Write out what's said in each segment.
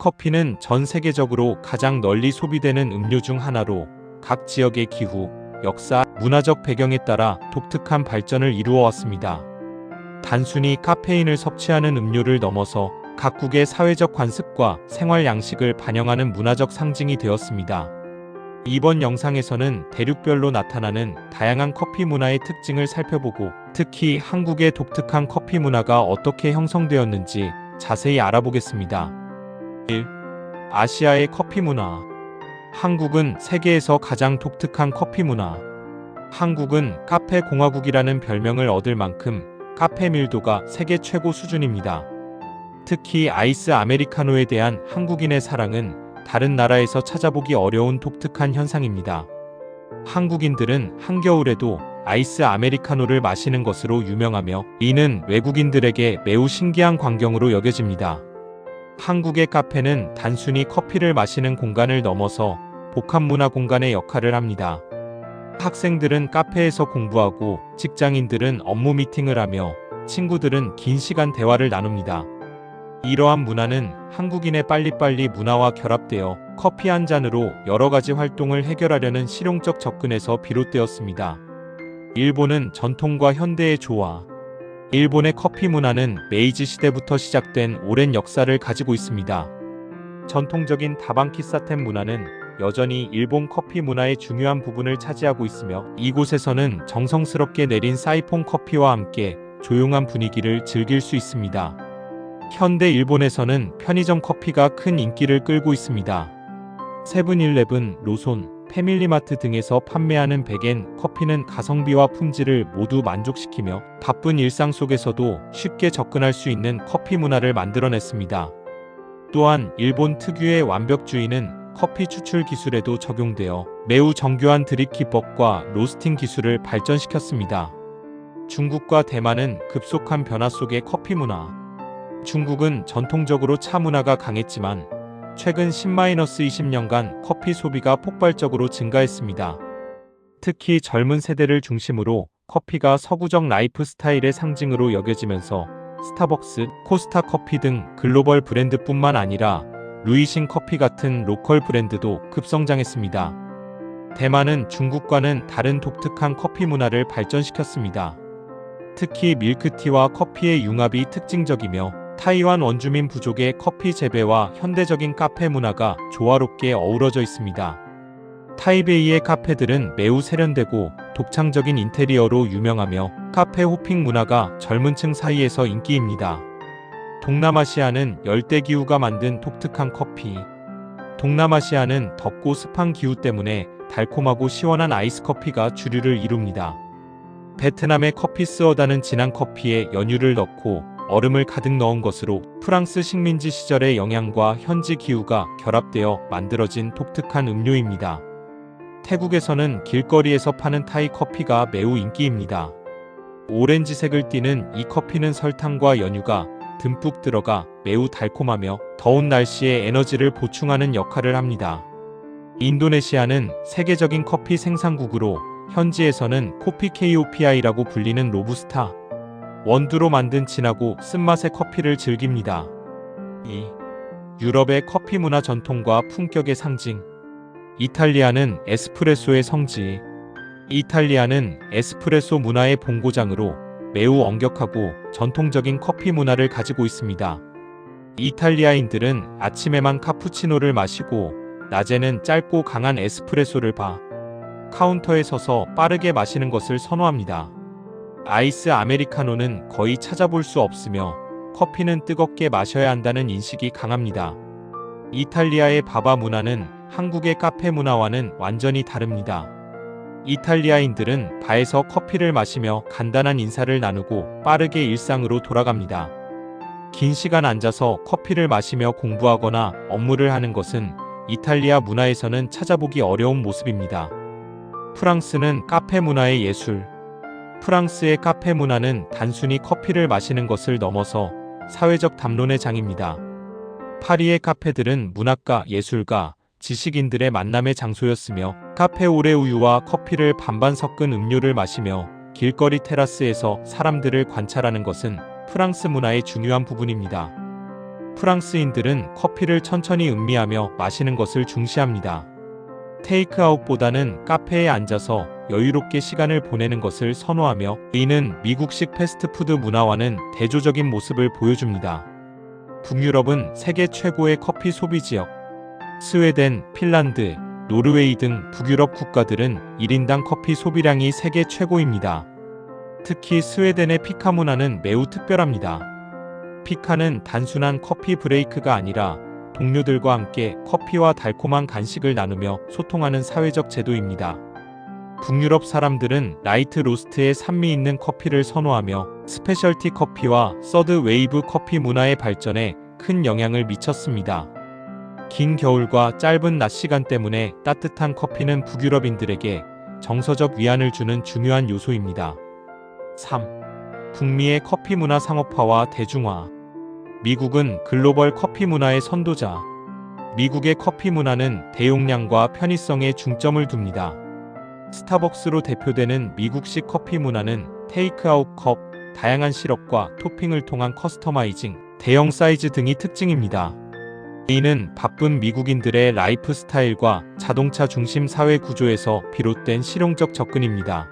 커피는 전 세계적으로 가장 널리 소비되는 음료 중 하나로 각 지역의 기후, 역사, 문화적 배경에 따라 독특한 발전을 이루어 왔습니다. 단순히 카페인을 섭취하는 음료를 넘어서 각국의 사회적 관습과 생활 양식을 반영하는 문화적 상징이 되었습니다. 이번 영상에서는 대륙별로 나타나는 다양한 커피 문화의 특징을 살펴보고, 특히 한국의 독특한 커피 문화가 어떻게 형성되었는지 자세히 알아보겠습니다. 1. 아시아의 커피 문화. 한국은 세계에서 가장 독특한 커피 문화. 한국은 카페 공화국이라는 별명을 얻을 만큼 카페 밀도가 세계 최고 수준입니다. 특히 아이스 아메리카노에 대한 한국인의 사랑은 다른 나라에서 찾아보기 어려운 독특한 현상입니다. 한국인들은 한겨울에도 아이스 아메리카노를 마시는 것으로 유명하며, 이는 외국인들에게 매우 신기한 광경으로 여겨집니다. 한국의 카페는 단순히 커피를 마시는 공간을 넘어서 복합 문화 공간의 역할을 합니다. 학생들은 카페에서 공부하고, 직장인들은 업무 미팅을 하며, 친구들은 긴 시간 대화를 나눕니다. 이러한 문화는 한국인의 빨리빨리 문화와 결합되어 커피 한 잔으로 여러 가지 활동을 해결하려는 실용적 접근에서 비롯되었습니다. 일본은 전통과 현대의 조화. 일본의 커피 문화는 메이지 시대부터 시작된 오랜 역사를 가지고 있습니다. 전통적인 다방키사텐 문화는 여전히 일본 커피 문화의 중요한 부분을 차지하고 있으며, 이곳에서는 정성스럽게 내린 사이폰 커피와 함께 조용한 분위기를 즐길 수 있습니다. 현대 일본에서는 편의점 커피가 큰 인기를 끌고 있습니다. 세븐일레븐, 로손, 패밀리마트 등에서 판매하는 백엔 커피는 가성비와 품질을 모두 만족시키며 바쁜 일상 속에서도 쉽게 접근할 수 있는 커피 문화를 만들어냈습니다. 또한 일본 특유의 완벽주의는 커피 추출 기술에도 적용되어 매우 정교한 드립 기법과 로스팅 기술을 발전시켰습니다. 중국과 대만은 급속한 변화 속의 커피 문화. 중국은 전통적으로 차 문화가 강했지만 최근 10-20년간 커피 소비가 폭발적으로 증가했습니다. 특히 젊은 세대를 중심으로 커피가 서구적 라이프 스타일의 상징으로 여겨지면서 스타벅스, 코스타 커피 등 글로벌 브랜드뿐만 아니라 루이싱 커피 같은 로컬 브랜드도 급성장했습니다. 대만은 중국과는 다른 독특한 커피 문화를 발전시켰습니다. 특히 밀크티와 커피의 융합이 특징적이며, 타이완 원주민 부족의 커피 재배와 현대적인 카페 문화가 조화롭게 어우러져 있습니다. 타이베이의 카페들은 매우 세련되고 독창적인 인테리어로 유명하며, 카페 호핑 문화가 젊은 층 사이에서 인기입니다. 동남아시아는 열대기후가 만든 독특한 커피. 동남아시아는 덥고 습한 기후 때문에 달콤하고 시원한 아이스 커피가 주류를 이룹니다. 베트남의 커피 스어다는 진한 커피에 연유를 넣고 얼음을 가득 넣은 것으로 프랑스 식민지 시절의 영향과 현지 기후가 결합되어 만들어진 독특한 음료입니다. 태국에서는 길거리에서 파는 타이 커피가 매우 인기입니다. 오렌지색을 띠는 이 커피는 설탕과 연유가 듬뿍 들어가 매우 달콤하며 더운 날씨에 에너지를 보충하는 역할을 합니다. 인도네시아는 세계적인 커피 생산국으로 현지에서는 코피 KOPI라고 불리는 로부스타 원두로 만든 진하고 쓴맛의 커피를 즐깁니다. 2. 유럽의 커피 문화 전통과 품격의 상징. 이탈리아는 에스프레소의 성지. 이탈리아는 에스프레소 문화의 본고장으로 매우 엄격하고 전통적인 커피 문화를 가지고 있습니다. 이탈리아인들은 아침에만 카푸치노를 마시고 낮에는 짧고 강한 에스프레소를 바 카운터에 서서 빠르게 마시는 것을 선호합니다. 아이스 아메리카노는 거의 찾아볼 수 없으며 커피는 뜨겁게 마셔야 한다는 인식이 강합니다. 이탈리아의 바바 문화는 한국의 카페 문화와는 완전히 다릅니다. 이탈리아인들은 바에서 커피를 마시며 간단한 인사를 나누고 빠르게 일상으로 돌아갑니다. 긴 시간 앉아서 커피를 마시며 공부하거나 업무를 하는 것은 이탈리아 문화에서는 찾아보기 어려운 모습입니다. 프랑스는 카페 문화의 예술. 프랑스의 카페 문화는 단순히 커피를 마시는 것을 넘어서 사회적 담론의 장입니다. 파리의 카페들은 문학가, 예술가, 지식인들의 만남의 장소였으며, 카페 오레우유와 커피를 반반 섞은 음료를 마시며 길거리 테라스에서 사람들을 관찰하는 것은 프랑스 문화의 중요한 부분입니다. 프랑스인들은 커피를 천천히 음미하며 마시는 것을 중시합니다. 테이크아웃보다는 카페에 앉아서 여유롭게 시간을 보내는 것을 선호하며 이는 미국식 패스트푸드 문화와는 대조적인 모습을 보여줍니다. 북유럽은 세계 최고의 커피 소비 지역. 스웨덴, 핀란드, 노르웨이 등 북유럽 국가들은 1인당 커피 소비량이 세계 최고입니다. 특히 스웨덴의 피카 문화는 매우 특별합니다. 피카는 단순한 커피 브레이크가 아니라 동료들과 함께 커피와 달콤한 간식을 나누며 소통하는 사회적 제도입니다. 북유럽 사람들은 라이트 로스트의 산미 있는 커피를 선호하며 스페셜티 커피와 서드 웨이브 커피 문화의 발전에 큰 영향을 미쳤습니다. 긴 겨울과 짧은 낮 시간 때문에 따뜻한 커피는 북유럽인들에게 정서적 위안을 주는 중요한 요소입니다. 3. 북미의 커피 문화 상업화와 대중화. 미국은 글로벌 커피 문화의 선도자. 미국의 커피 문화는 대용량과 편의성에 중점을 둡니다. 스타벅스로 대표되는 미국식 커피 문화는 테이크아웃 컵, 다양한 시럽과 토핑을 통한 커스터마이징, 대형 사이즈 등이 특징입니다. 이는 바쁜 미국인들의 라이프 스타일과 자동차 중심 사회 구조에서 비롯된 실용적 접근입니다.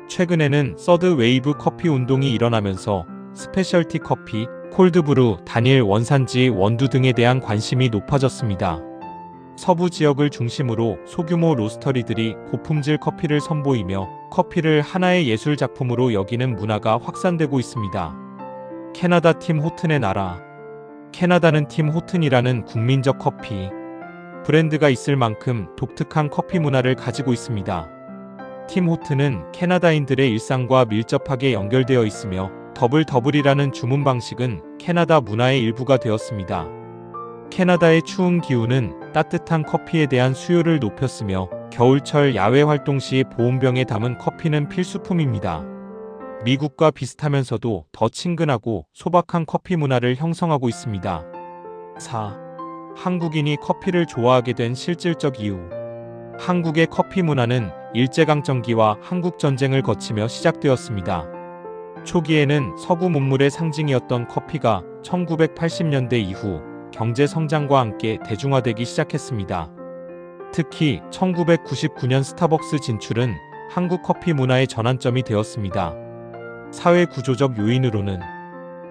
최근에는 서드 웨이브 커피 운동이 일어나면서 스페셜티 커피, 콜드브루, 단일 원산지 원두 등에 대한 관심이 높아졌습니다. 서부 지역을 중심으로 소규모 로스터리들이 고품질 커피를 선보이며 커피를 하나의 예술 작품으로 여기는 문화가 확산되고 있습니다. 캐나다 팀 호튼의 나라. 캐나다는 팀 호튼이라는 국민적 커피 브랜드가 있을 만큼 독특한 커피 문화를 가지고 있습니다. 팀 호튼은 캐나다인들의 일상과 밀접하게 연결되어 있으며 더블이라는 주문 방식은 캐나다 문화의 일부가 되었습니다. 캐나다의 추운 기후는 따뜻한 커피에 대한 수요를 높였으며 겨울철 야외 활동 시 보온병에 담은 커피는 필수품입니다. 미국과 비슷하면서도 더 친근하고 소박한 커피 문화를 형성하고 있습니다. 4. 한국인이 커피를 좋아하게 된 실질적 이유. 한국의 커피 문화는 일제강점기와 한국전쟁을 거치며 시작되었습니다. 초기에는 서구 문물의 상징이었던 커피가 1980년대 이후 경제 성장과 함께 대중화되기 시작했습니다. 특히 1999년 스타벅스 진출은 한국 커피 문화의 전환점이 되었습니다. 사회 구조적 요인으로는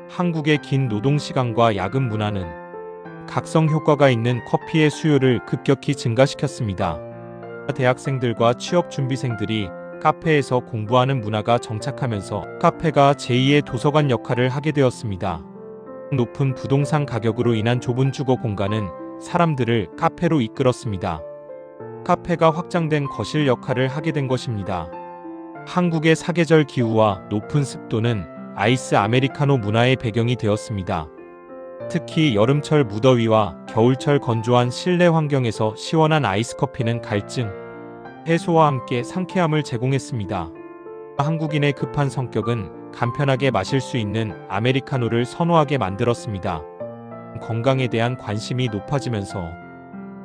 한국의 긴 노동시간과 야근 문화는 각성 효과가 있는 커피의 수요를 급격히 증가시켰습니다. 대학생들과 취업준비생들이 카페에서 공부하는 문화가 정착하면서 카페가 제2의 도서관 역할을 하게 되었습니다. 높은 부동산 가격으로 인한 좁은 주거 공간은 사람들을 카페로 이끌었습니다. 카페가 확장된 거실 역할을 하게 된 것입니다. 한국의 사계절 기후와 높은 습도는 아이스 아메리카노 문화의 배경이 되었습니다. 특히 여름철 무더위와 겨울철 건조한 실내 환경에서 시원한 아이스 커피는 갈증 해소와 함께 상쾌함을 제공했습니다. 한국인의 급한 성격은 간편하게 마실 수 있는 아메리카노를 선호하게 만들었습니다. 건강에 대한 관심이 높아지면서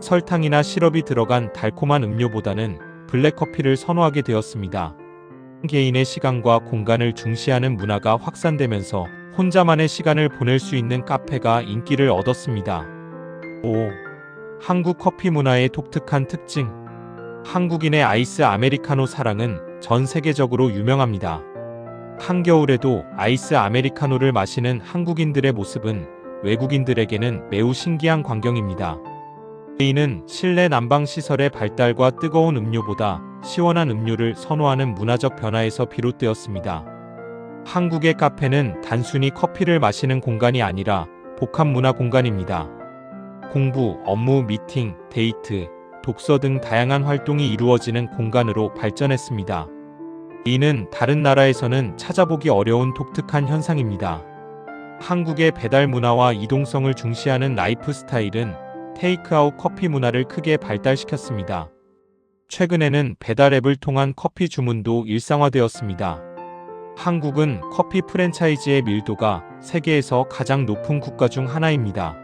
설탕이나 시럽이 들어간 달콤한 음료보다는 블랙커피를 선호하게 되었습니다. 개인의 시간과 공간을 중시하는 문화가 확산되면서 혼자만의 시간을 보낼 수 있는 카페가 인기를 얻었습니다. 5. 한국 커피 문화의 독특한 특징. 한국인의 아이스 아메리카노 사랑은 전 세계적으로 유명합니다. 한겨울에도 아이스 아메리카노를 마시는 한국인들의 모습은 외국인들에게는 매우 신기한 광경입니다. 이는 실내 난방 시설의 발달과 뜨거운 음료보다 시원한 음료를 선호하는 문화적 변화에서 비롯되었습니다. 한국의 카페는 단순히 커피를 마시는 공간이 아니라 복합 문화 공간입니다. 공부, 업무, 미팅, 데이트, 독서 등 다양한 활동이 이루어지는 공간으로 발전했습니다. 이는 다른 나라에서는 찾아보기 어려운 독특한 현상입니다. 한국의 배달 문화와 이동성을 중시하는 라이프 스타일은 테이크아웃 커피 문화를 크게 발달시켰습니다. 최근에는 배달 앱을 통한 커피 주문도 일상화되었습니다. 한국은 커피 프랜차이즈의 밀도가 세계에서 가장 높은 국가 중 하나입니다.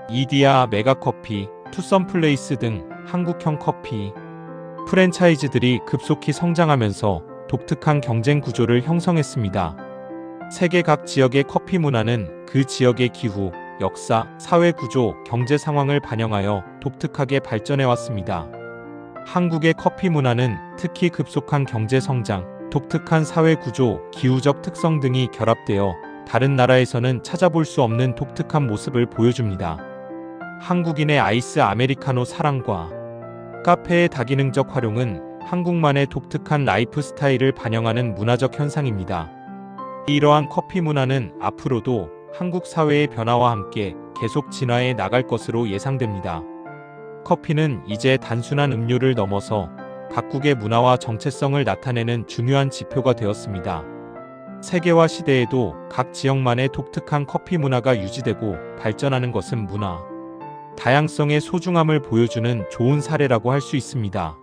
이디야, 메가커피, 투썸플레이스 등 한국형 커피 프랜차이즈들이 급속히 성장하면서 독특한 경쟁 구조를 형성했습니다. 세계 각 지역의 커피 문화는 그 지역의 기후, 역사, 사회 구조, 경제 상황을 반영하여 독특하게 발전해 왔습니다. 한국의 커피 문화는 특히 급속한 경제 성장, 독특한 사회 구조, 기후적 특성 등이 결합되어 다른 나라에서는 찾아볼 수 없는 독특한 모습을 보여줍니다. 한국인의 아이스 아메리카노 사랑과 카페의 다기능적 활용은 한국만의 독특한 라이프 스타일을 반영하는 문화적 현상입니다. 이러한 커피 문화는 앞으로도 한국 사회의 변화와 함께 계속 진화해 나갈 것으로 예상됩니다. 커피는 이제 단순한 음료를 넘어서 각국의 문화와 정체성을 나타내는 중요한 지표가 되었습니다. 세계화 시대에도 각 지역만의 독특한 커피 문화가 유지되고 발전하는 것은 문화 다양성의 소중함을 보여주는 좋은 사례라고 할 수 있습니다.